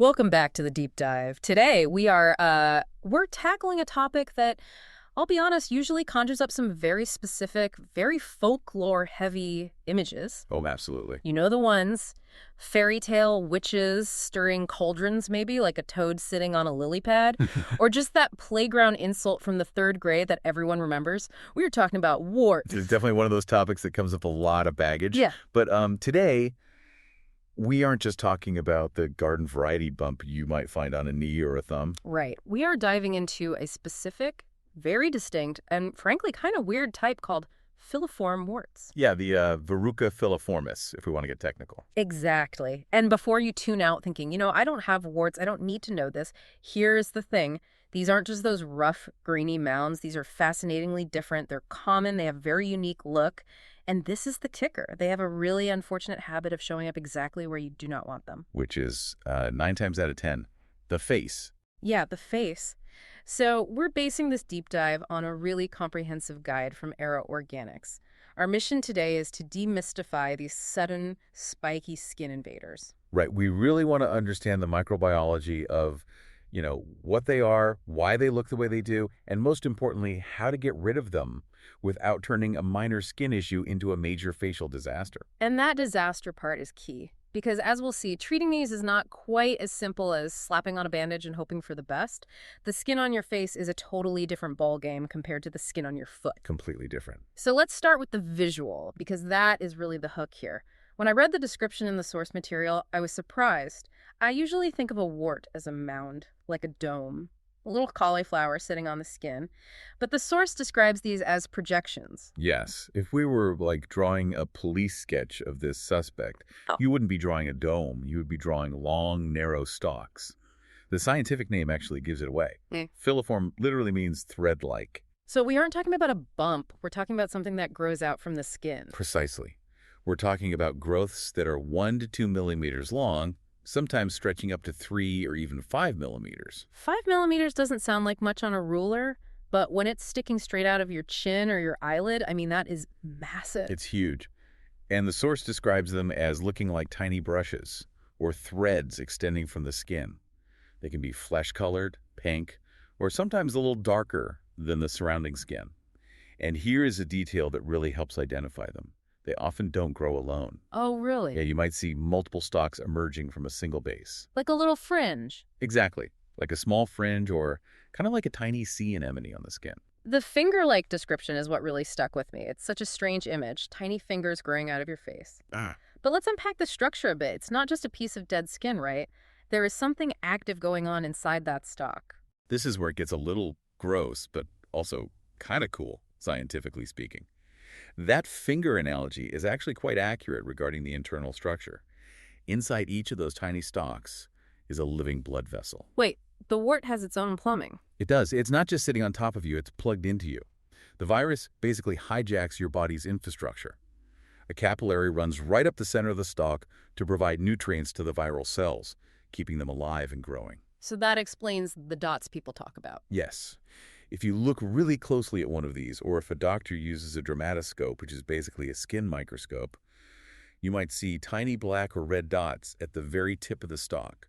Welcome back to the deep dive. Today we're tackling a topic that, I'll be honest, usually conjures up some very specific, very folklore-heavy images. Oh, absolutely. You know the ones. Fairy tale witches stirring cauldrons, maybe, like a toad sitting on a lily pad. Or just that playground insult from the third grade that everyone remembers. We were talking about warts. It's definitely one of those topics that comes with a lot of baggage. Yeah. But today, we aren't just talking about the garden variety bump you might find on a knee or a thumb. Right. We are diving into a specific, very distinct, and frankly kind of weird type called Filiform warts. Yeah, the Verruca filiformis, if we want to get technical. Exactly. And before you tune out thinking, I don't have warts, I don't need to know this, here's the thing. These aren't just those rough, greeny mounds. These are fascinatingly different. They're common. They have a very unique look. And this is the kicker. They have a really unfortunate habit of showing up exactly where you do not want them. Which is 9 times out of 10, the face. Yeah, the face. So we're basing this deep dive on a really comprehensive guide from Era Organics. Our mission today is to demystify these sudden, spiky skin invaders. Right. We really want to understand the microbiology of, what they are, why they look the way they do, and most importantly, how to get rid of them without turning a minor skin issue into a major facial disaster. And that disaster part is key. Because as we'll see, treating these is not quite as simple as slapping on a bandage and hoping for the best. The skin on your face is a totally different ballgame compared to the skin on your foot. Completely different. So let's start with the visual, because that is really the hook here. When I read the description in the source material, I was surprised. I usually think of a wart as a mound, like a dome, a little cauliflower sitting on the skin. But the source describes these as projections. Yes. If we were drawing a police sketch of this suspect, you wouldn't be drawing a dome. You would be drawing long, narrow stalks. The scientific name actually gives it away. Filiform literally means thread-like. So we aren't talking about a bump. We're talking about something that grows out from the skin. Precisely. We're talking about growths that are 1 to 2 millimeters long, sometimes stretching up to 3 or even 5 millimeters. 5 millimeters doesn't sound like much on a ruler, but when it's sticking straight out of your chin or your eyelid, that is massive. It's huge. And the source describes them as looking like tiny brushes or threads extending from the skin. They can be flesh-colored, pink, or sometimes a little darker than the surrounding skin. And here is a detail that really helps identify them. They often don't grow alone. Oh, really? Yeah, you might see multiple stalks emerging from a single base. Like a little fringe. Exactly. Like a small fringe or kind of like a tiny sea anemone on the skin. The finger-like description is what really stuck with me. It's such a strange image, tiny fingers growing out of your face. But let's unpack the structure a bit. It's not just a piece of dead skin, right? There is something active going on inside that stalk. This is where it gets a little gross, but also kind of cool, scientifically speaking. That finger analogy is actually quite accurate regarding the internal structure. Inside each of those tiny stalks is a living blood vessel. Wait, the wart has its own plumbing. It does. It's not just sitting on top of you, it's plugged into you. The virus basically hijacks your body's infrastructure. A capillary runs right up the center of the stalk to provide nutrients to the viral cells, keeping them alive and growing. So that explains the dots people talk about. Yes. If you look really closely at one of these, or if a doctor uses a dermatoscope, which is basically a skin microscope, you might see tiny black or red dots at the very tip of the stalk.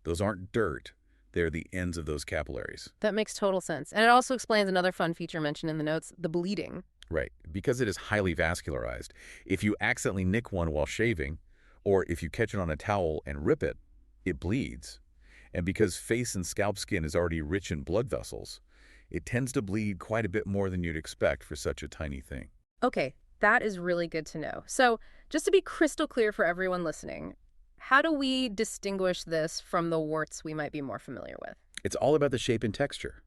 Those aren't dirt. They're the ends of those capillaries. That makes total sense. And it also explains another fun feature mentioned in the notes, the bleeding. Right. Because it is highly vascularized, if you accidentally nick one while shaving, or if you catch it on a towel and rip it, it bleeds. And because face and scalp skin is already rich in blood vessels, it tends to bleed quite a bit more than you'd expect for such a tiny thing. Okay, that is really good to know. So just to be crystal clear for everyone listening, how do we distinguish this from the warts we might be more familiar with? It's all about the shape and texture.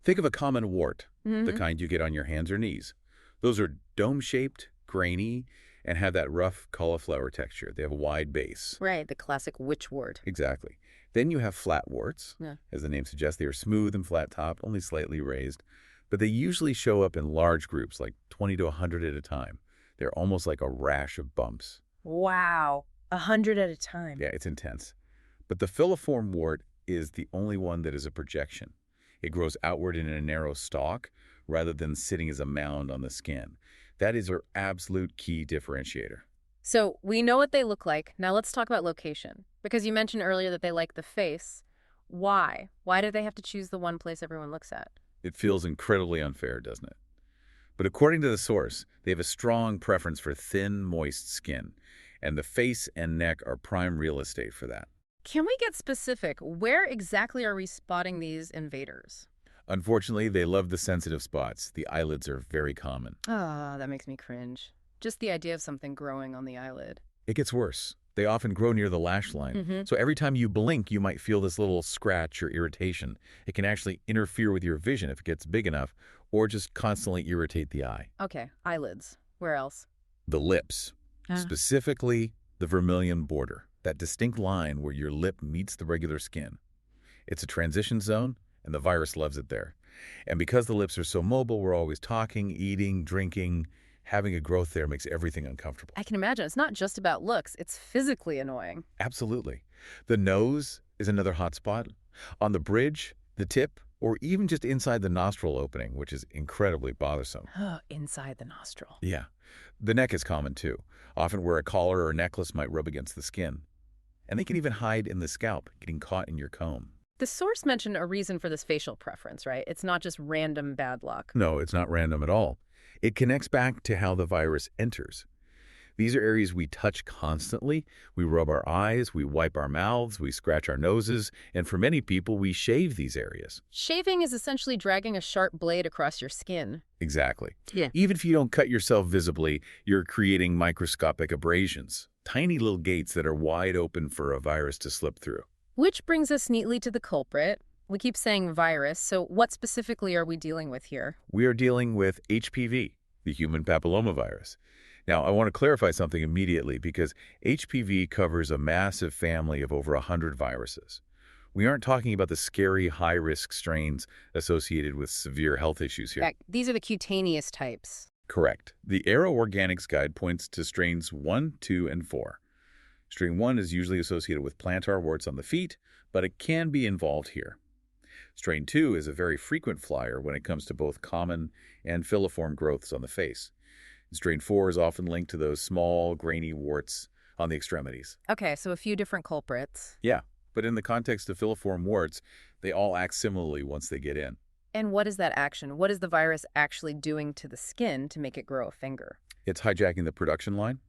Think of a common wart, the kind you get on your hands or knees. Those are dome-shaped, grainy, and have that rough cauliflower texture. They have a wide base. Right, the classic witch wart. Exactly. Then you have flat warts. Yeah. As the name suggests, they are smooth and flat-topped, only slightly raised. But they usually show up in large groups, like 20 to 100 at a time. They're almost like a rash of bumps. Wow, 100 at a time. Yeah, it's intense. But the filiform wart is the only one that is a projection. It grows outward in a narrow stalk rather than sitting as a mound on the skin. That is our absolute key differentiator. So we know what they look like. Now let's talk about location. Because you mentioned earlier that they like the face. Why? Why do they have to choose the one place everyone looks at? It feels incredibly unfair, doesn't it? But according to the source, they have a strong preference for thin, moist skin, and the face and neck are prime real estate for that. Can we get specific? Where exactly are we spotting these invaders? Unfortunately, they love the sensitive spots. The eyelids are very common. Ah, that makes me cringe. Just the idea of something growing on the eyelid. It gets worse. They often grow near the lash line. Mm-hmm. So every time you blink, you might feel this little scratch or irritation. It can actually interfere with your vision if it gets big enough, or just constantly irritate the eye. Okay, eyelids. Where else? The lips, Ah. specifically the vermilion border, that distinct line where your lip meets the regular skin. It's a transition zone, and the virus loves it there. And because the lips are so mobile, we're always talking, eating, drinking. Having a growth there makes everything uncomfortable. I can imagine. It's not just about looks. It's physically annoying. Absolutely. The nose is another hot spot. On the bridge, the tip, or even just inside the nostril opening, which is incredibly bothersome. Inside the nostril. Yeah. The neck is common too, often where a collar or necklace might rub against the skin. And they can even hide in the scalp, getting caught in your comb. The source mentioned a reason for this facial preference, right? It's not just random bad luck. No, it's not random at all. It connects back to how the virus enters. These are areas we touch constantly. We rub our eyes, we wipe our mouths, we scratch our noses, and for many people, we shave these areas. Shaving is essentially dragging a sharp blade across your skin. Exactly. Yeah. Even if you don't cut yourself visibly, you're creating microscopic abrasions, tiny little gates that are wide open for a virus to slip through. Which brings us neatly to the culprit. We keep saying virus, so what specifically are we dealing with here? We are dealing with HPV, the human papillomavirus. Now, I want to clarify something immediately because HPV covers a massive family of over 100 viruses. We aren't talking about the scary high-risk strains associated with severe health issues here. These are the cutaneous types. Correct. The Aero Organics Guide points to strains 1, 2, and 4. Strain 1 is usually associated with plantar warts on the feet, but it can be involved here. Strain 2 is a very frequent flyer when it comes to both common and filiform growths on the face. Strain 4 is often linked to those small, grainy warts on the extremities. Okay, so a few different culprits. Yeah, but in the context of filiform warts, they all act similarly once they get in. And what is that action? What is the virus actually doing to the skin to make it grow a finger? It's hijacking the production line.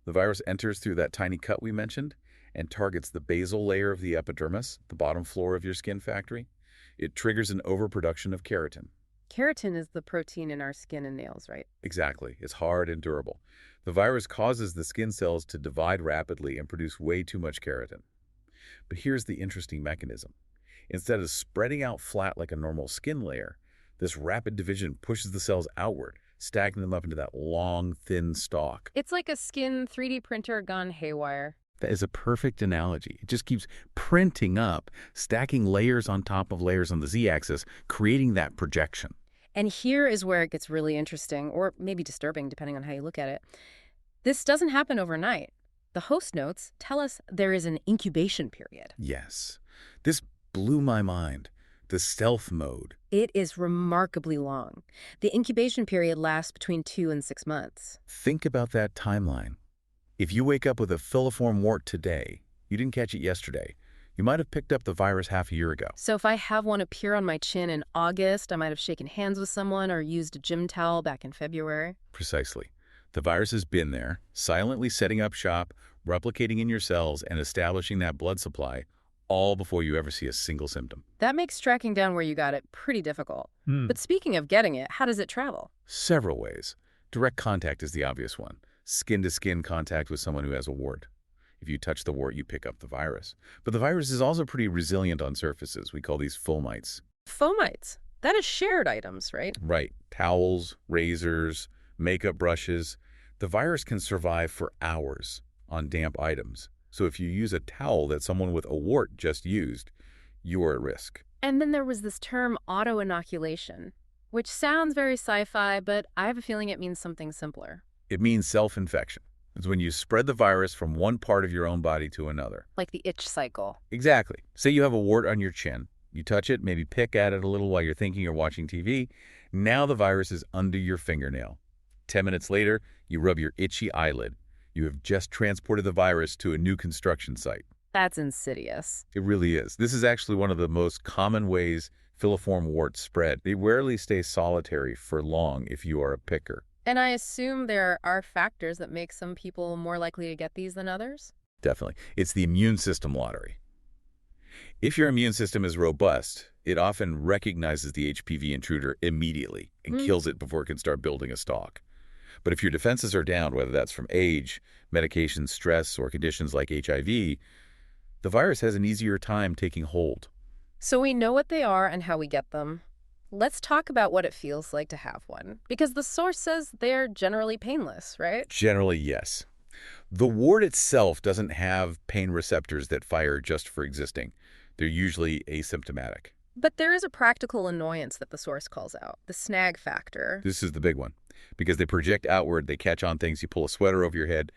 The virus enters through that tiny cut we mentioned and targets the basal layer of the epidermis, the bottom floor of your skin factory. It triggers an overproduction of keratin. Keratin is the protein in our skin and nails, right? Exactly. It's hard and durable. The virus causes the skin cells to divide rapidly and produce way too much keratin. But here's the interesting mechanism. Instead of spreading out flat like a normal skin layer, this rapid division pushes the cells outward, stacking them up into that long, thin stalk. It's like a skin 3D printer gone haywire. That is a perfect analogy. It just keeps printing up, stacking layers on top of layers on the z-axis, creating that projection. And here is where it gets really interesting, or maybe disturbing, depending on how you look at it. This doesn't happen overnight. The host notes tell us there is an incubation period. Yes. This blew my mind. The stealth mode. It is remarkably long. The incubation period lasts between 2 and 6 months. Think about that timeline. If you wake up with a filiform wart today, you didn't catch it yesterday. You might have picked up the virus half a year ago. So if I have one appear on my chin in August, I might have shaken hands with someone or used a gym towel back in February. Precisely. The virus has been there, silently setting up shop, replicating in your cells, and establishing that blood supply, all before you ever see a single symptom. That makes tracking down where you got it pretty difficult. But speaking of getting it, how does it travel? Several ways. Direct contact is the obvious one. Skin-to-skin contact with someone who has a wart. If you touch the wart, you pick up the virus. But the virus is also pretty resilient on surfaces. We call these fomites. Fomites. That is shared items, right? Right. Towels, razors, makeup brushes. The virus can survive for hours on damp items. So if you use a towel that someone with a wart just used, you are at risk. And then there was this term auto-inoculation, which sounds very sci-fi, but I have a feeling it means something simpler. It means self-infection. It's when you spread the virus from one part of your own body to another. Like the itch cycle. Exactly. Say you have a wart on your chin. You touch it, maybe pick at it a little while you're thinking or watching TV. Now the virus is under your fingernail. 10 minutes later, you rub your itchy eyelid. You have just transported the virus to a new construction site. That's insidious. It really is. This is actually one of the most common ways filiform warts spread. They rarely stay solitary for long if you are a picker. And I assume there are factors that make some people more likely to get these than others? Definitely. It's the immune system lottery. If your immune system is robust, it often recognizes the HPV intruder immediately and kills it before it can start building a stalk. But if your defenses are down, whether that's from age, medication, stress, or conditions like HIV, the virus has an easier time taking hold. So we know what they are and how we get them. Let's talk about what it feels like to have one. Because the source says they're generally painless, right? Generally, yes. The wart itself doesn't have pain receptors that fire just for existing. They're usually asymptomatic. But there is a practical annoyance that the source calls out, the snag factor. This is the big one. Because they project outward, they catch on things. You pull a sweater over your head,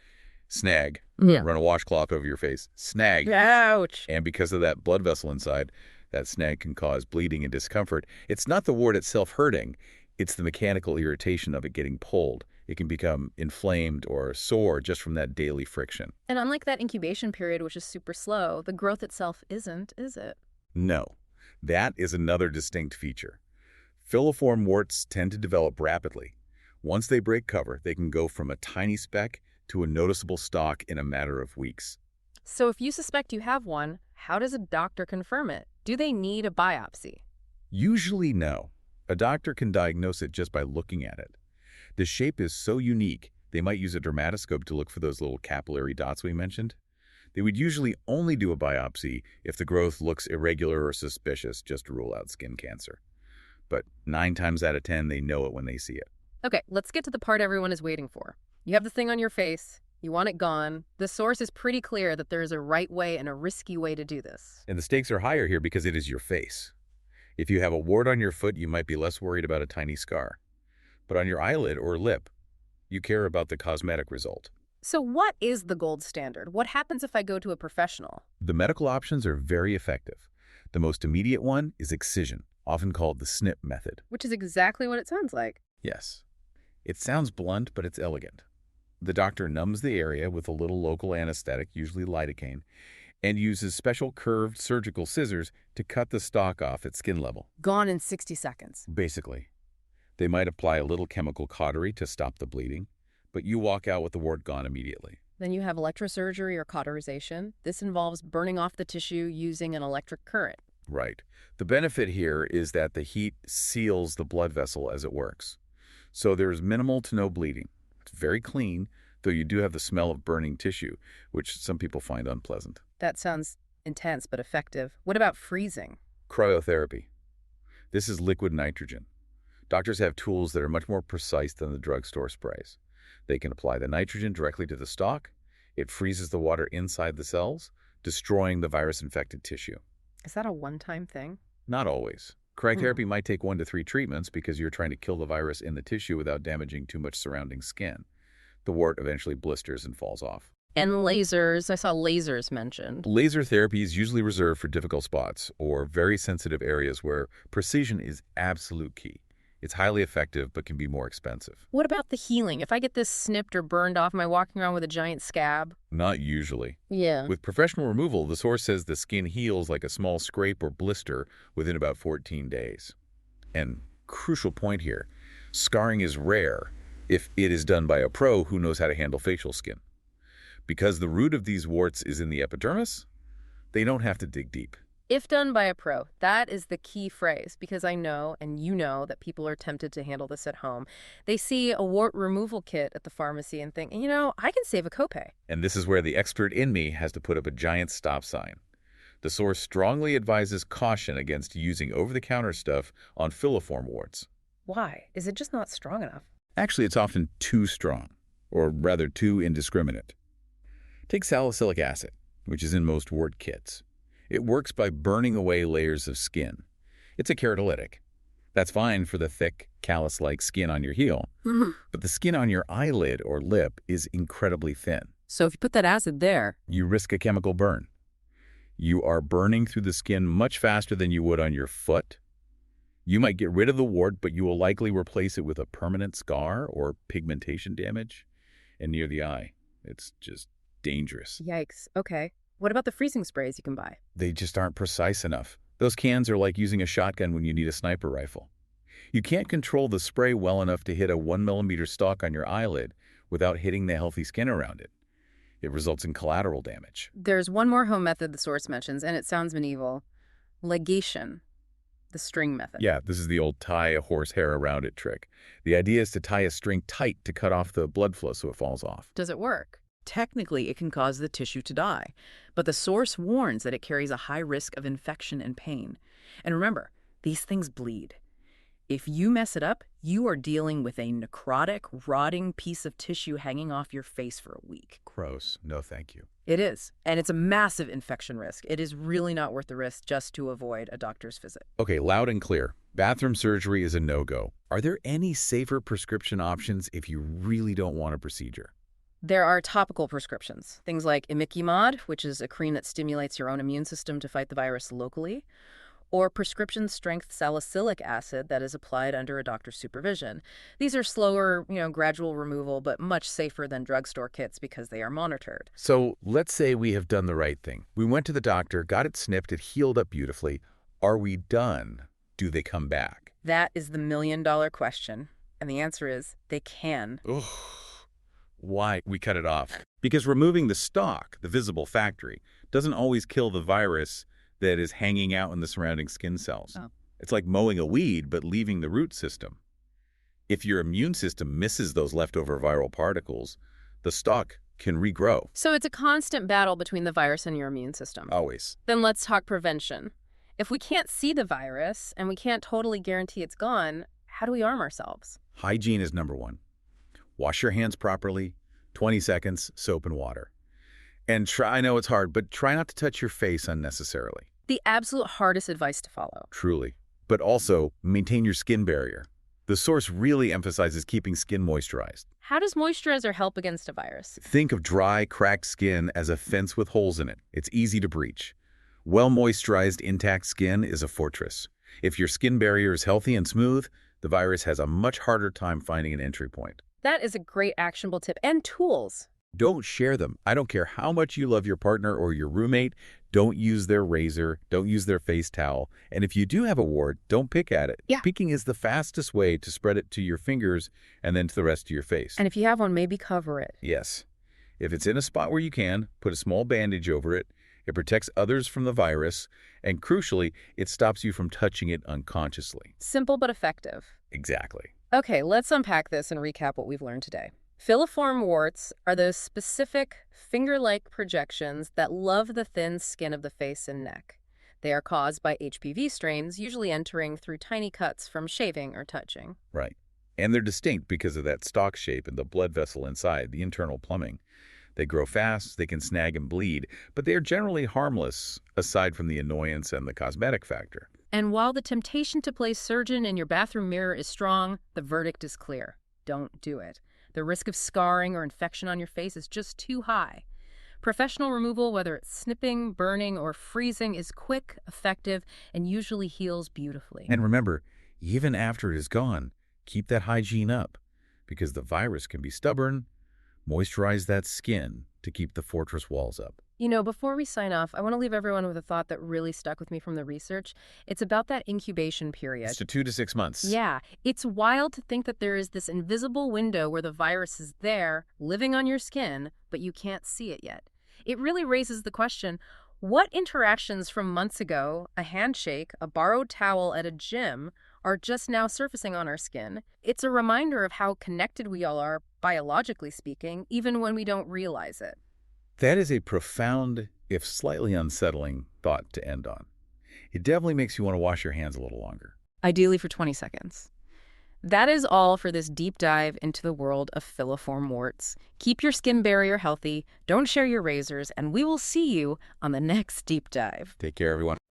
snag. Yeah. Run a washcloth over your face, snag. Ouch. And because of that blood vessel inside, that snag can cause bleeding and discomfort. It's not the wart itself hurting. It's the mechanical irritation of it getting pulled. It can become inflamed or sore just from that daily friction. And unlike that incubation period, which is super slow, the growth itself isn't, is it? No, that is another distinct feature. Filiform warts tend to develop rapidly. Once they break cover, they can go from a tiny speck to a noticeable stalk in a matter of weeks. So if you suspect you have one, how does a doctor confirm it? Do they need a biopsy? Usually no. A doctor can diagnose it just by looking at it. The shape is so unique, they might use a dermatoscope to look for those little capillary dots we mentioned. They would usually only do a biopsy if the growth looks irregular or suspicious, just to rule out skin cancer. But 9 times out of 10, they know it when they see it. Okay, let's get to the part everyone is waiting for. You have the thing on your face. You want it gone. The source is pretty clear that there is a right way and a risky way to do this. And the stakes are higher here because it is your face. If you have a wart on your foot, you might be less worried about a tiny scar. But on your eyelid or lip, you care about the cosmetic result. So what is the gold standard? What happens if I go to a professional? The medical options are very effective. The most immediate one is excision, often called the snip method. Which is exactly what it sounds like. Yes. It sounds blunt, but it's elegant. The doctor numbs the area with a little local anesthetic, usually lidocaine, and uses special curved surgical scissors to cut the stalk off at skin level. Gone in 60 seconds. Basically. They might apply a little chemical cautery to stop the bleeding, but you walk out with the wart gone immediately. Then you have electrosurgery or cauterization. This involves burning off the tissue using an electric current. Right. The benefit here is that the heat seals the blood vessel as it works. So there's minimal to no bleeding. It's very clean, though you do have the smell of burning tissue, which some people find unpleasant. That sounds intense but effective. What about freezing? Cryotherapy. This is liquid nitrogen. Doctors have tools that are much more precise than the drugstore sprays. They can apply the nitrogen directly to the stalk. It freezes the water inside the cells, destroying the virus-infected tissue. Is that a one-time thing? Not always. Cryotherapy might take 1 to 3 treatments because you're trying to kill the virus in the tissue without damaging too much surrounding skin. The wart eventually blisters and falls off. And lasers. I saw lasers mentioned. Laser therapy is usually reserved for difficult spots or very sensitive areas where precision is absolute key. It's highly effective but can be more expensive. What about the healing? If I get this snipped or burned off, am I walking around with a giant scab? Not usually. Yeah. With professional removal, the source says the skin heals like a small scrape or blister within about 14 days. And crucial point here, scarring is rare if it is done by a pro who knows how to handle facial skin. Because the root of these warts is in the epidermis, they don't have to dig deep. If done by a pro, that is the key phrase, because I know, and you know, that people are tempted to handle this at home. They see a wart removal kit at the pharmacy and think, you know, I can save a copay. And this is where the expert in me has to put up a giant stop sign. The source strongly advises caution against using over-the-counter stuff on filiform warts. Why? Is it just not strong enough? Actually, it's often too strong, or rather too indiscriminate. Take salicylic acid, which is in most wart kits. It works by burning away layers of skin. It's a keratolytic. That's fine for the thick, callus-like skin on your heel, but the skin on your eyelid or lip is incredibly thin. So if you put that acid there, You risk a chemical burn. You are burning through the skin much faster than you would on your foot. You might get rid of the wart, but you will likely replace it with a permanent scar or pigmentation damage. And near the eye, It's just dangerous. Yikes. Okay. What about the freezing sprays you can buy? They just aren't precise enough. Those cans are like using a shotgun when you need a sniper rifle. You can't control the spray well enough to hit a 1 millimeter stalk on your eyelid without hitting the healthy skin around it. It results in collateral damage. There's one more home method the source mentions, and it sounds medieval. Ligation, the string method. Yeah, this is the old tie a horse hair around it trick. The idea is to tie a string tight to cut off the blood flow so it falls off. Does it work? Technically, it can cause the tissue to die, but the source warns that it carries a high risk of infection and pain. And remember, these things bleed. If you mess it up, you are dealing with a necrotic, rotting piece of tissue hanging off your face for a week. Gross. No, thank you. It is, and it's a massive infection risk. It is really not worth the risk just to avoid a doctor's visit. Okay, loud and clear. Bathroom surgery is a no-go. Are there any safer prescription options if you really don't want a procedure? There are topical prescriptions, things like imiquimod, which is a cream that stimulates your own immune system to fight the virus locally, or prescription-strength salicylic acid that is applied under a doctor's supervision. These are slower, gradual removal, but much safer than drugstore kits because they are monitored. So let's say we have done the right thing. We went to the doctor, got it snipped, it healed up beautifully. Are we done? Do they come back? That is the million-dollar question, and the answer is they can. Ugh. Why? We cut it off. Because removing the stalk, the visible factory, doesn't always kill the virus that is hanging out in the surrounding skin cells. Oh. It's like mowing a weed, but leaving the root system. If your immune system misses those leftover viral particles, the stalk can regrow. So it's a constant battle between the virus and your immune system. Always. Then let's talk prevention. If we can't see the virus and we can't totally guarantee it's gone, how do we arm ourselves? Hygiene is number one. Wash your hands properly, 20 seconds, soap and water. And I know it's hard, but try not to touch your face unnecessarily. The absolute hardest advice to follow. Truly. But also, maintain your skin barrier. The source really emphasizes keeping skin moisturized. How does moisturizer help against a virus? Think of dry, cracked skin as a fence with holes in it. It's easy to breach. Well-moisturized, intact skin is a fortress. If your skin barrier is healthy and smooth, the virus has a much harder time finding an entry point. That is a great actionable tip and tools. Don't share them. I don't care how much you love your partner or your roommate. Don't use their razor. Don't use their face towel. And if you do have a wart, don't pick at it. Yeah. Picking is the fastest way to spread it to your fingers and then to the rest of your face. And if you have one, maybe cover it. Yes. If it's in a spot where you can, put a small bandage over it. It protects others from the virus. And crucially, it stops you from touching it unconsciously. Simple but effective. Exactly. Okay, let's unpack this and recap what we've learned today. Filiform warts are those specific finger-like projections that love the thin skin of the face and neck. They are caused by HPV strains, usually entering through tiny cuts from shaving or touching. Right. And they're distinct because of that stalk shape and the blood vessel inside, the internal plumbing. They grow fast, they can snag and bleed, but they are generally harmless, aside from the annoyance and the cosmetic factor. And while the temptation to play surgeon in your bathroom mirror is strong, the verdict is clear. Don't do it. The risk of scarring or infection on your face is just too high. Professional removal, whether it's snipping, burning, or freezing, is quick, effective, and usually heals beautifully. And remember, even after it is gone, keep that hygiene up, because the virus can be stubborn. Moisturize that skin to keep the fortress walls up. Before we sign off, I want to leave everyone with a thought that really stuck with me from the research. It's about that incubation period. It's 2 to 6 months. Yeah, it's wild to think that there is this invisible window where the virus is there, living on your skin, but you can't see it yet. It really raises the question, what interactions from months ago, a handshake, a borrowed towel at a gym, are just now surfacing on our skin? It's a reminder of how connected we all are, biologically speaking, even when we don't realize it. That is a profound, if slightly unsettling, thought to end on. It definitely makes you want to wash your hands a little longer. Ideally for 20 seconds. That is all for this deep dive into the world of filiform warts. Keep your skin barrier healthy, don't share your razors, and we will see you on the next deep dive. Take care, everyone.